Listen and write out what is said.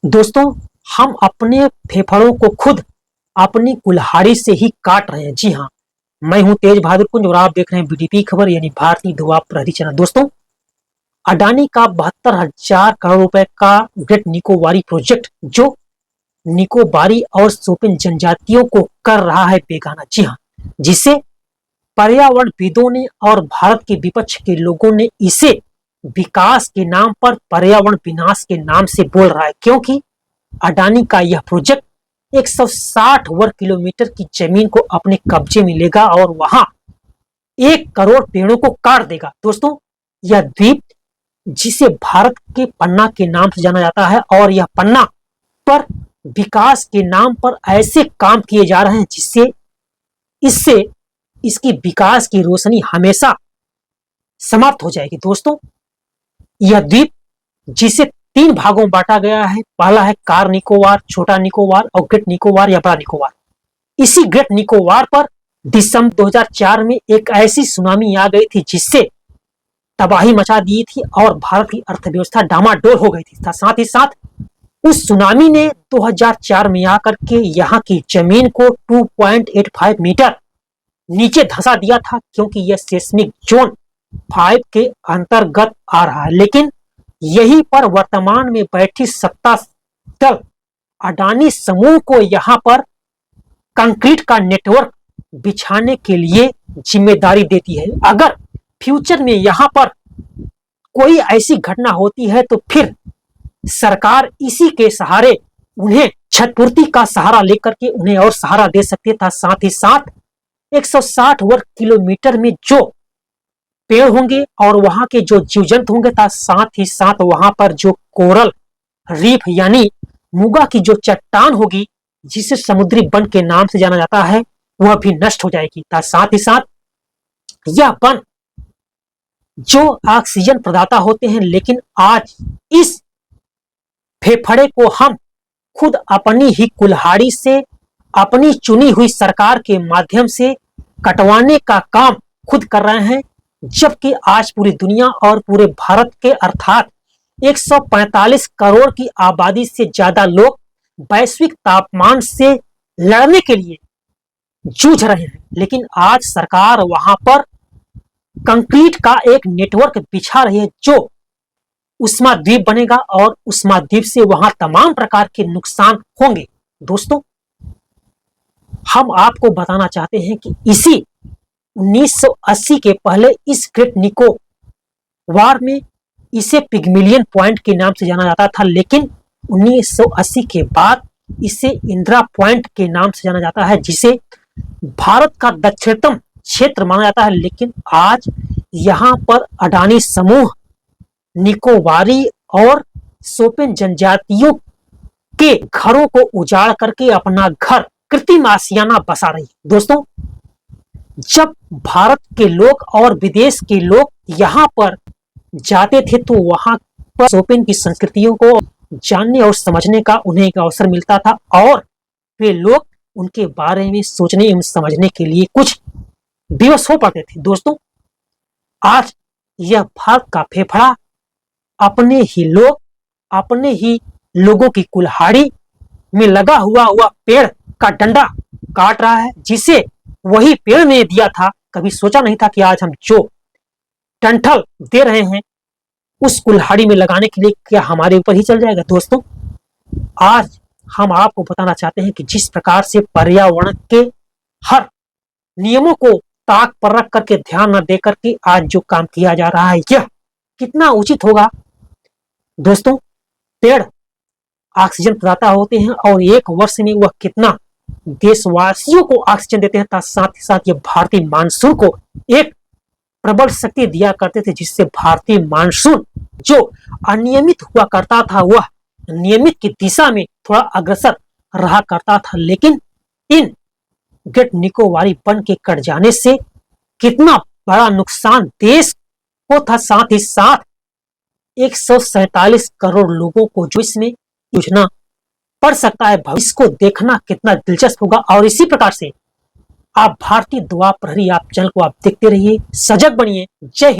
दोस्तों, हम अपने फेफड़ों को खुद अपनी कुल्हाड़ी से ही काट रहे हैं। जी हाँ, मैं हूं तेज बहादुर कुंज और आप देख रहे हैं बीडीपी खबर यानी भारतीय धुआं प्रहरी चैनल। दोस्तों, अडानी का 72,000 करोड़ रुपए का ग्रेट निकोबारी प्रोजेक्ट जो निकोबारी और शोपिन जनजातियों को कर रहा है बेगाना। जी हाँ, जिसे पर्यावरणविदों ने और भारत के विपक्ष के लोगों ने इसे विकास के नाम पर पर्यावरण विनाश के नाम से बोल रहा है, क्योंकि अडानी का यह प्रोजेक्ट 160 वर्ग किलोमीटर की जमीन को अपने कब्जे में लेगा और वहां 1 करोड़ पेड़ों को काट देगा। दोस्तों, यह द्वीप जिसे भारत के पन्ना के नाम से जाना जाता है और यह पन्ना पर विकास के नाम पर ऐसे काम किए जा रहे हैं जिससे इससे इसकी विकास की रोशनी हमेशा समाप्त हो जाएगी। दोस्तों, यह द्वीप जिसे 3 भागों में बांटा गया है, पहला है कार निकोबार, छोटा निकोबार और ग्रेट निकोबार या बड़ा निकोबार। इसी ग्रेट निकोबार पर दिसंबर 2004 में एक ऐसी सुनामी आ गई थी जिससे तबाही मचा दी थी और भारत की अर्थव्यवस्था डामाडोल हो गई थी। साथ ही साथ उस सुनामी ने 2004 में आकर के यहाँ की जमीन को 2.85 मीटर नीचे धंसा दिया था, क्योंकि यह सेस्मिक जोन 5 के अंतर्गत आ रहा है। लेकिन यहीं पर वर्तमान में बैठी सत्ता दल अडानी समूह को यहाँ पर कंक्रीट का नेटवर्क बिछाने के लिए जिम्मेदारी देती है। अगर फ्यूचर में यहाँ पर कोई ऐसी घटना होती है तो फिर सरकार इसी के सहारे उन्हें क्षतिपूर्ति का सहारा लेकर के उन्हें और सहारा दे सकती था। साथ ही साथ 160 वर्ग किलोमीटर में जो पेड़ होंगे और वहां के जो जीव जंतु होंगे, साथ ही साथ वहां पर जो कोरल रीफ यानी मुगा की जो चट्टान होगी जिसे समुद्री वन के नाम से जाना जाता है, वह भी नष्ट हो जाएगी। साथ ही साथ यह वन जो ऑक्सीजन प्रदाता होते हैं, लेकिन आज इस फेफड़े को हम खुद अपनी ही कुल्हाड़ी से अपनी चुनी हुई सरकार के माध्यम से कटवाने का काम खुद कर रहे हैं, जबकि आज पूरी दुनिया और पूरे भारत के अर्थात 145 करोड़ की आबादी से ज्यादा लोग वैश्विक तापमान से लड़ने के लिए जूझ रहे हैं। लेकिन आज सरकार वहां पर कंक्रीट का एक नेटवर्क बिछा रही है जो उष्मा द्वीप बनेगा और उष्मा द्वीप से वहां तमाम प्रकार के नुकसान होंगे। दोस्तों, हम आपको बताना चाहते हैं कि इसी 1980 के पहले इस ग्रेट निकोबार में इसे पिग्मिलियन पॉइंट के नाम से जाना जाता था, लेकिन 1980 के बाद इसे इंदिरा पॉइंट के नाम से जाना जाता है, जिसे भारत का दक्षिणतम क्षेत्र माना जाता है। लेकिन आज यहाँ पर अडानी समूह निकोबारी और शोपिन जनजातियों के घरों को उजाड़ करके अपना घर कृत्रिम आशियाना बसा रही है। दोस्तों, जब भारत के लोग और विदेश के लोग यहाँ पर जाते थे तो वहां पर शोपिन की संस्कृतियों को जानने और समझने का उन्हें एक अवसर मिलता था और वे लोग उनके बारे में सोचने एवं समझने के लिए कुछ विवश हो पाते थे। दोस्तों, आज यह भारत का फेफड़ा अपने ही लोगों की कुल्हाड़ी में लगा हुआ पेड़ का डंडा काट रहा है, जिसे वही पेड़ ने दिया था। कभी सोचा नहीं था कि आज हम जो डंठल दे रहे हैं उस कुल्हाड़ी में लगाने के लिए क्या हमारे ऊपर ही चल जाएगा। दोस्तों, आज हम आपको बताना चाहते हैं कि जिस प्रकार से पर्यावरण के हर नियमों को ताक पर रख करके ध्यान न देकर के आज जो काम किया जा रहा है, यह कितना उचित होगा। दोस्तों, पेड़ ऑक्सीजन प्रदाता होते हैं और 1 वर्ष में वह कितना देशवासियों को ऑक्सीजन देते हैं। साथ ही साथ ये भारतीय मानसून को एक प्रबल शक्ति दिया करते थे, जिससे भारतीय मानसून जो अनियमित हुआ करता था वह नियमित की दिशा में थोड़ा अग्रसर रहा करता था। लेकिन इन ग्रेट निकोबारी वन के कट जाने से कितना बड़ा नुकसान देश को था। साथ ही साथ 147 करोड़ लोगों को जो इसमें योजना पड़ सकता है, भविष्य को देखना कितना दिलचस्प होगा। और इसी प्रकार से आप भारतीय धुआं प्रहरी आप चैनल को आप देखते रहिए, सजग बनिए। जय हिंद।